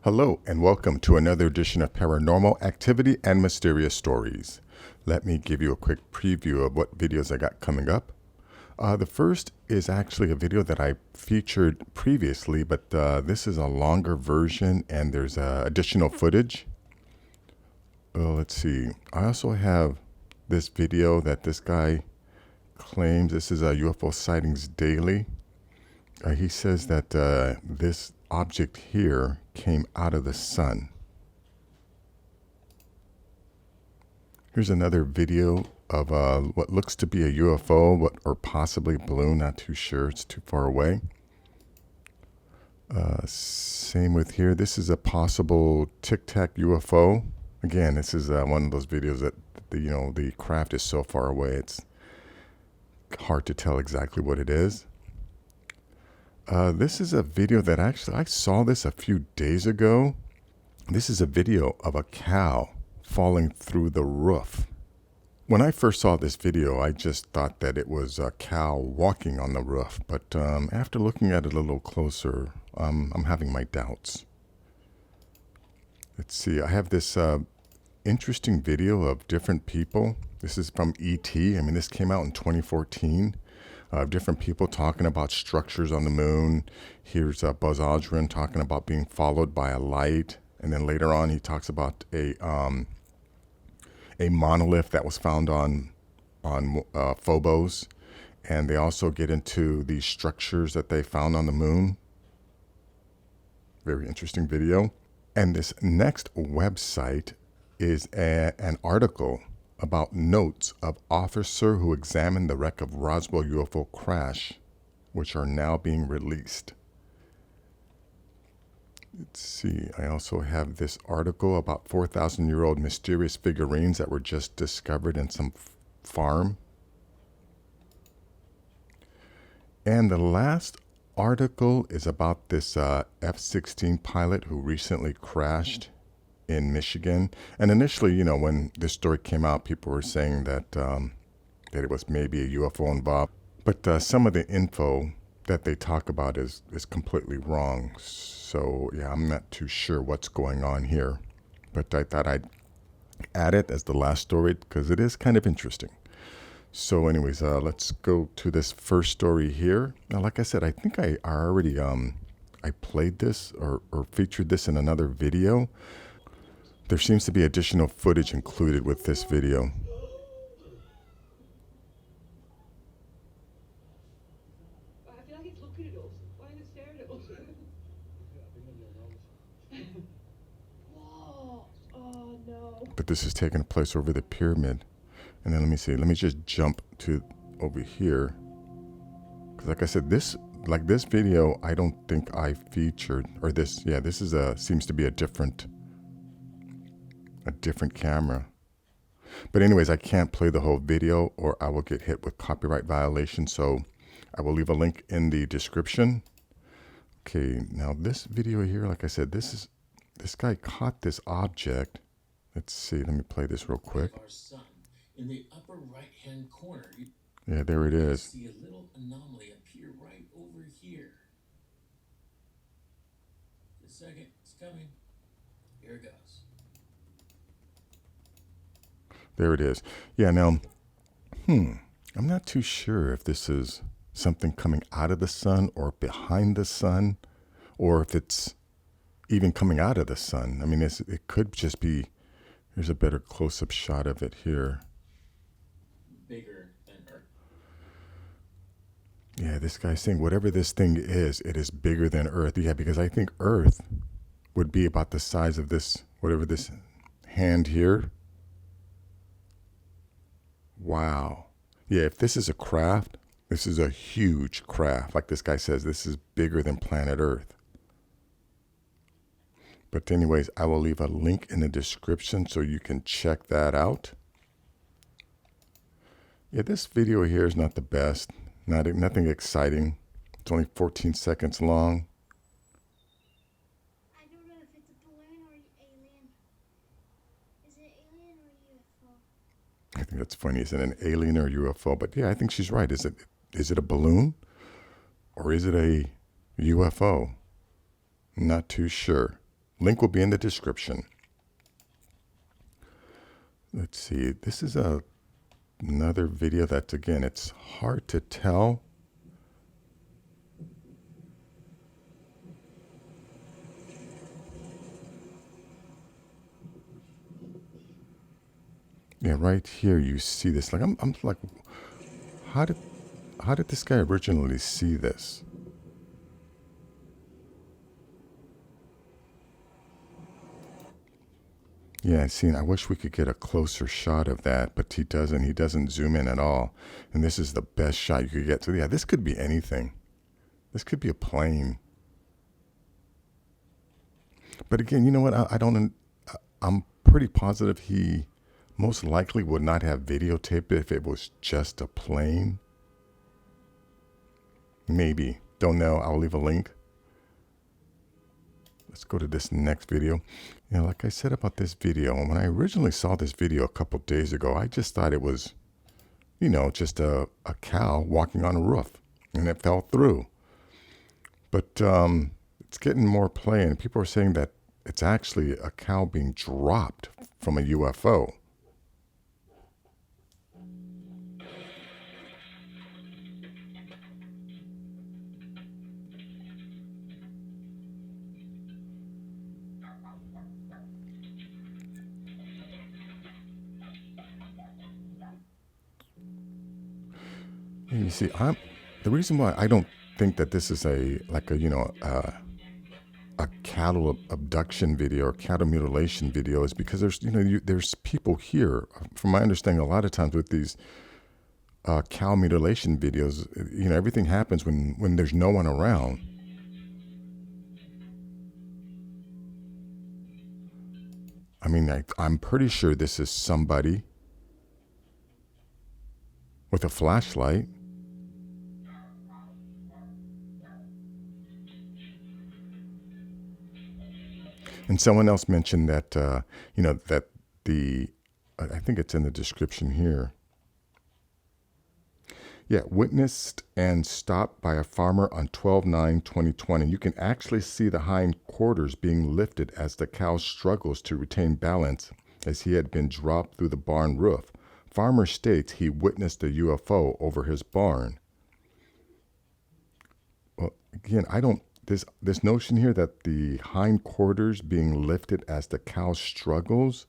Hello and welcome to another edition of Paranormal Activity and Mysterious Stories. Let me give you a quick preview of what videos I got coming up. The first is actually a video that I featured previously, but this is a longer version and there's additional footage. Let's see. I also have this video that this guy claims. This is a UFO Sightings Daily. He says that this object here came out of the sun. Here's another video of what looks to be a UFO, or possibly a balloon, not too sure, it's too far away. Same with here. This is a possible Tic Tac UFO. Again, this is one of those videos that the craft is so far away, it's hard to tell exactly what it is. This is a video that actually, I saw this a few days ago. This is a video of a cow falling through the roof. When I first saw this video, I just thought that it was a cow walking on the roof. But after looking at it a little closer, I'm having my doubts. Let's see, I have this interesting video of different people. This is from E.T. I mean, this came out in 2014. Different people talking about structures on the moon. Here's Buzz Aldrin talking about being followed by a light. And then later on, he talks about a monolith that was found on Phobos. And they also get into the structures that they found on the moon. Very interesting video. And this next website is an article about notes of officer who examined the wreck of Roswell UFO crash, which are now being released. Let's see, I also have this article about 4,000-year-old mysterious figurines that were just discovered in some farm. And the last article is about this F-16 pilot who recently crashed in Michigan. And initially, when this story came out, people were saying that that it was maybe a UFO involved. But some of the info that they talk about is completely wrong. So yeah, I'm not too sure what's going on here. But I thought I'd add it as the last story because it is kind of interesting. So anyways, let's go to this first story here. Now, like I said, I think I already I played this or featured this in another video. There seems to be additional footage included with this video. I feel like it's looking at us. Why is it staring at us? Whoa! Oh no! But this is taking place over the pyramid. And then let me see. Let me just jump to over here. Because like I said, this video, I don't think I featured, or this, yeah, this is seems to be a different camera. But anyways, I can't play the whole video or I will get hit with copyright violation. So I will leave a link in the description. Okay, now this video here, like I said, this guy caught this object. Let's see, let me play this real quick. Our sun, in the upper right hand corner, Yeah, there it is. see a little anomaly appear right over here. Just a second, it's coming. Here it goes. There it is. Yeah, now, I'm not too sure if this is something coming out of the sun or behind the sun, or if it's even coming out of the sun. I mean, it could just be, here's a better close-up shot of it here. Bigger than Earth. Yeah, this guy's saying whatever this thing is, it is bigger than Earth. Yeah, because I think Earth would be about the size of this, whatever this hand here. Wow. Yeah, if this is a craft, this is a huge craft. Like this guy says, this is bigger than planet Earth. But anyways, I will leave a link in the description so you can check that out. Yeah, this video here is not the best. Nothing exciting. It's only 14 seconds long. I don't know if it's a balloon or alien. Is it alien or UFO? I think that's funny. Is it an alien or UFO? But yeah, I think she's right. Is it a balloon or is it a UFO? Not too sure. Link will be in the description. Let's see. This is another video that, again, it's hard to tell. Yeah, right here you see this. Like I'm like, how did this guy originally see this? Yeah, see, I wish we could get a closer shot of that, but he doesn't. He doesn't zoom in at all. And this is the best shot you could get. So yeah, this could be anything. This could be a plane. But again, you know what? I'm pretty positive he most likely would not have videotaped it if it was just a plane. Maybe. Don't know. I'll leave a link. Let's go to this next video. You know, like I said about this video, when I originally saw this video a couple days ago, I just thought it was, you know, just a cow walking on a roof, and it fell through. But it's getting more play, and people are saying that it's actually a cow being dropped from a UFO. You see, the reason why I don't think that this is a cattle abduction video or cattle mutilation video is because there's people here. From my understanding, a lot of times with these cow mutilation videos, everything happens when there's no one around. I mean, I'm pretty sure this is somebody with a flashlight. And someone else mentioned that, that I think it's in the description here. Yeah, witnessed and stopped by a farmer on 12/9/2020. You can actually see the hind quarters being lifted as the cow struggles to retain balance as he had been dropped through the barn roof. Farmer states he witnessed a UFO over his barn. Well, again, this notion here that the hind quarters being lifted as the cow struggles,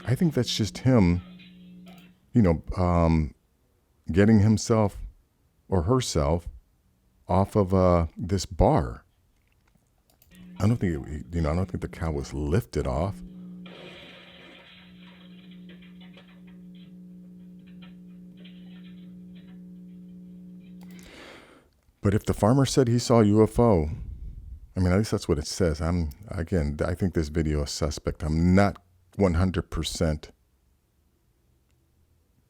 I think that's just him, getting himself or herself off of this bar. I don't think I don't think the cow was lifted off. But if the farmer said he saw a UFO, I mean, at least that's what it says. I think this video is suspect. I'm not 100%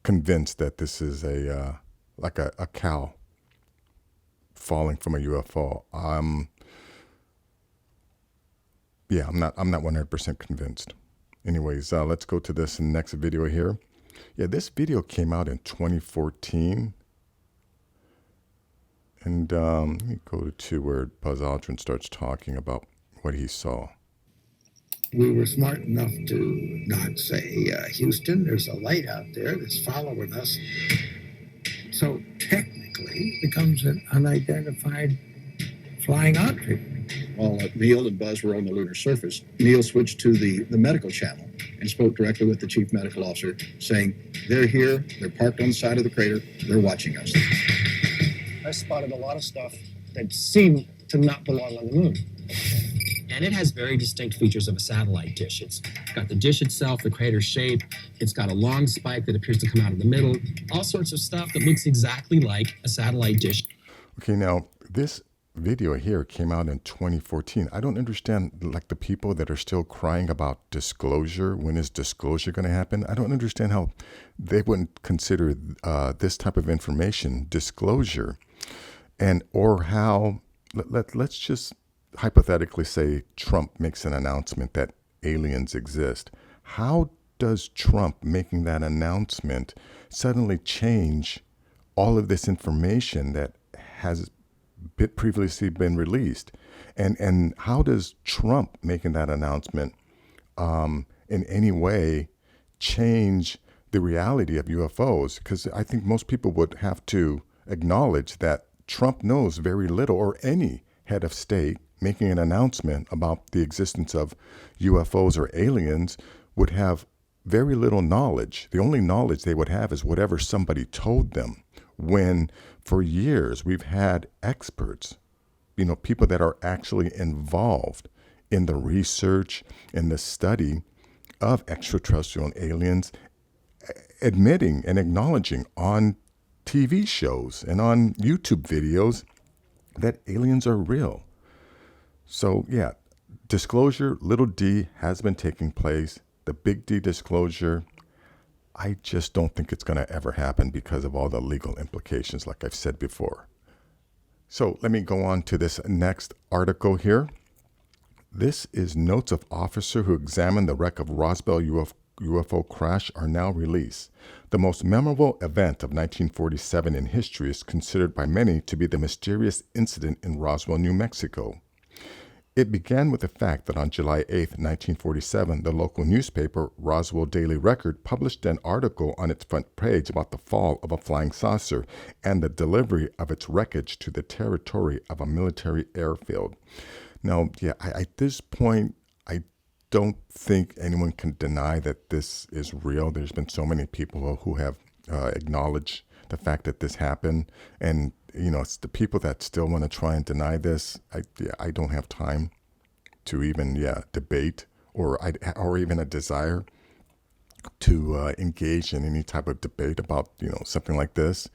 convinced that this is a cow falling from a UFO. I'm not 100% convinced. Anyways, let's go to this next video here. Yeah, this video came out in 2014. And let me go to where Buzz Aldrin starts talking about what he saw. We were smart enough to not say, Houston, there's a light out there that's following us. So technically it becomes an unidentified flying object. While Neil and Buzz were on the lunar surface, Neil switched to the medical channel and spoke directly with the chief medical officer, saying, they're here, they're parked on the side of the crater, they're watching us. I spotted a lot of stuff that seemed to not belong on the moon. And it has very distinct features of a satellite dish. It's got the dish itself, the crater shape. It's got a long spike that appears to come out of the middle. All sorts of stuff that looks exactly like a satellite dish. Okay, now this video here came out in 2014. I don't understand, like, the people that are still crying about disclosure. When is disclosure going to happen? I don't understand how they wouldn't consider this type of information disclosure. And or how, let's just hypothetically say Trump makes an announcement that aliens exist. How does Trump making that announcement suddenly change all of this information that has previously been released. And how does Trump making that announcement in any way change the reality of UFOs? Because I think most people would have to acknowledge that Trump knows very little, or any head of state making an announcement about the existence of UFOs or aliens would have very little knowledge. The only knowledge they would have is whatever somebody told them. When for years we've had experts, people that are actually involved in the research and the study of extraterrestrial and aliens, admitting and acknowledging on TV shows and on YouTube videos that aliens are real. So yeah, disclosure, little d, has been taking place. The big D disclosure, I just don't think it's going to ever happen because of all the legal implications, like I've said before. So let me go on to this next article here. This is notes of officer who examined the wreck of Roswell UFO crash are now released. The most memorable event of 1947 in history is considered by many to be the mysterious incident in Roswell, New Mexico. It began with the fact that on July 8, 1947, the local newspaper, Roswell Daily Record, published an article on its front page about the fall of a flying saucer and the delivery of its wreckage to the territory of a military airfield. Now, at this point, I don't think anyone can deny that this is real. There's been so many people who have acknowledged the fact that this happened, and it's the people that still want to try and deny this. I don't have time to even debate or even a desire to engage in any type of debate about something like this.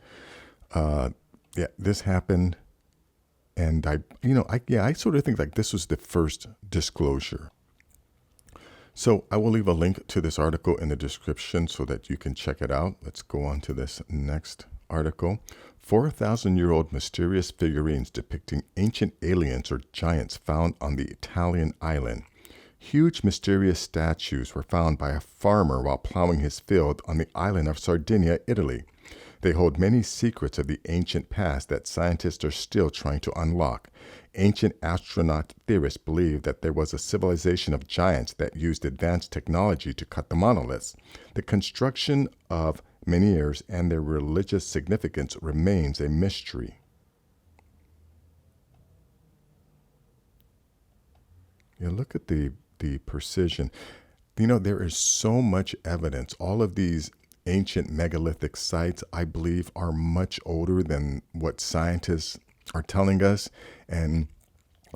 This happened, and I sort of think like this was the first disclosure. So I will leave a link to this article in the description so that you can check it out. Let's go on to this next article. 4,000-year-old mysterious figurines depicting ancient aliens or giants found on the Italian island. Huge mysterious statues were found by a farmer while plowing his field on the island of Sardinia, Italy. They hold many secrets of the ancient past that scientists are still trying to unlock. Ancient astronaut theorists believe that there was a civilization of giants that used advanced technology to cut the monoliths. The construction of menhirs and their religious significance remains a mystery. Look at the precision. There is so much evidence. All of these ancient megalithic sites, I believe, are much older than what scientists are telling us. And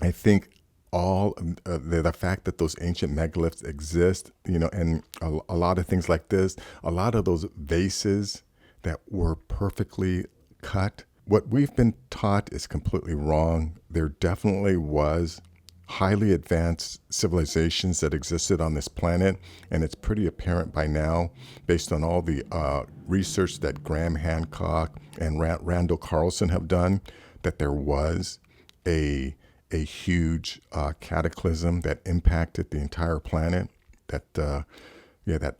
I think all the fact that those ancient megaliths exist, and a lot of things like this, a lot of those vases that were perfectly cut, what we've been taught is completely wrong. There definitely was highly advanced civilizations that existed on this planet, and it's pretty apparent by now, based on all the research that Graham Hancock and Randall Carlson have done, that there was a huge cataclysm that impacted the entire planet, that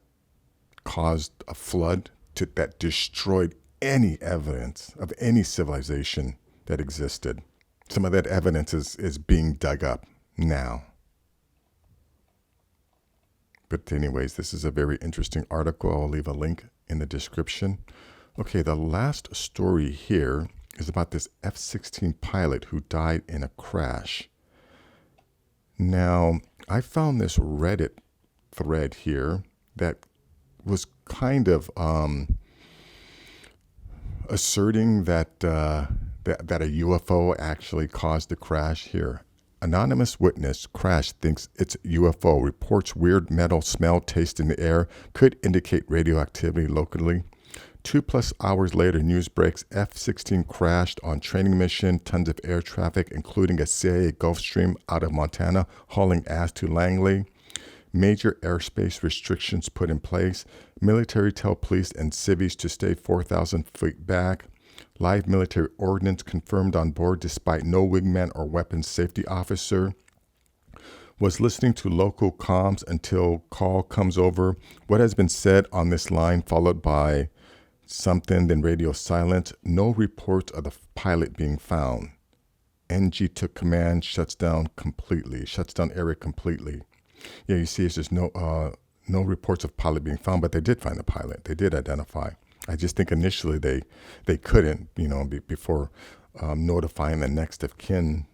caused a flood that destroyed any evidence of any civilization that existed. Some of that evidence is being dug up now. But anyways, this is a very interesting article. I'll leave a link in the description. Okay, the last story here is about this F-16 pilot who died in a crash. Now, I found this Reddit thread here that was kind of asserting that a UFO actually caused the crash here. Anonymous witness crash thinks it's UFO, reports weird metal smell, taste in the air, could indicate radioactivity locally. 2+ hours later, news breaks F-16 crashed on training mission, tons of air traffic, including a CIA Gulfstream out of Montana, hauling ass to Langley. Major airspace restrictions put in place. Military tell police and civvies to stay 4,000 feet back. Live military ordnance confirmed on board despite no wingman or weapons safety officer. Was listening to local comms until call comes over. What has been said on this line followed by something, then radio silence. No reports of the pilot being found. NG took command, shuts down area completely. Yeah, you see, there's no reports of pilot being found, but they did find the pilot. They did identify. I just think initially they couldn't, before notifying the next of kin.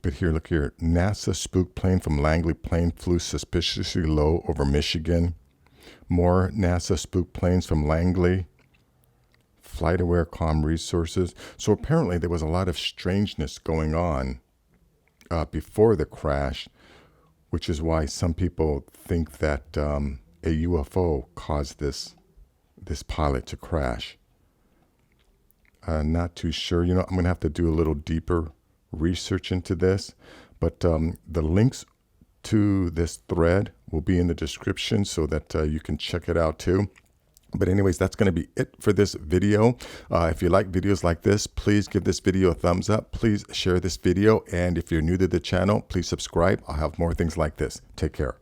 But here, look here. NASA spook plane from Langley plane flew suspiciously low over Michigan. More NASA spook planes from Langley. Flight-aware comm resources. So apparently there was a lot of strangeness going on before the crash, which is why some people think that a UFO caused this pilot to crash. Not too sure. I'm going to have to do a little deeper research into this, but the links to this thread will be in the description so that you can check it out too. But anyways, that's going to be it for this video. If you like videos like this, please give this video a thumbs up. Please share this video. And if you're new to the channel, please subscribe. I'll have more things like this. Take care.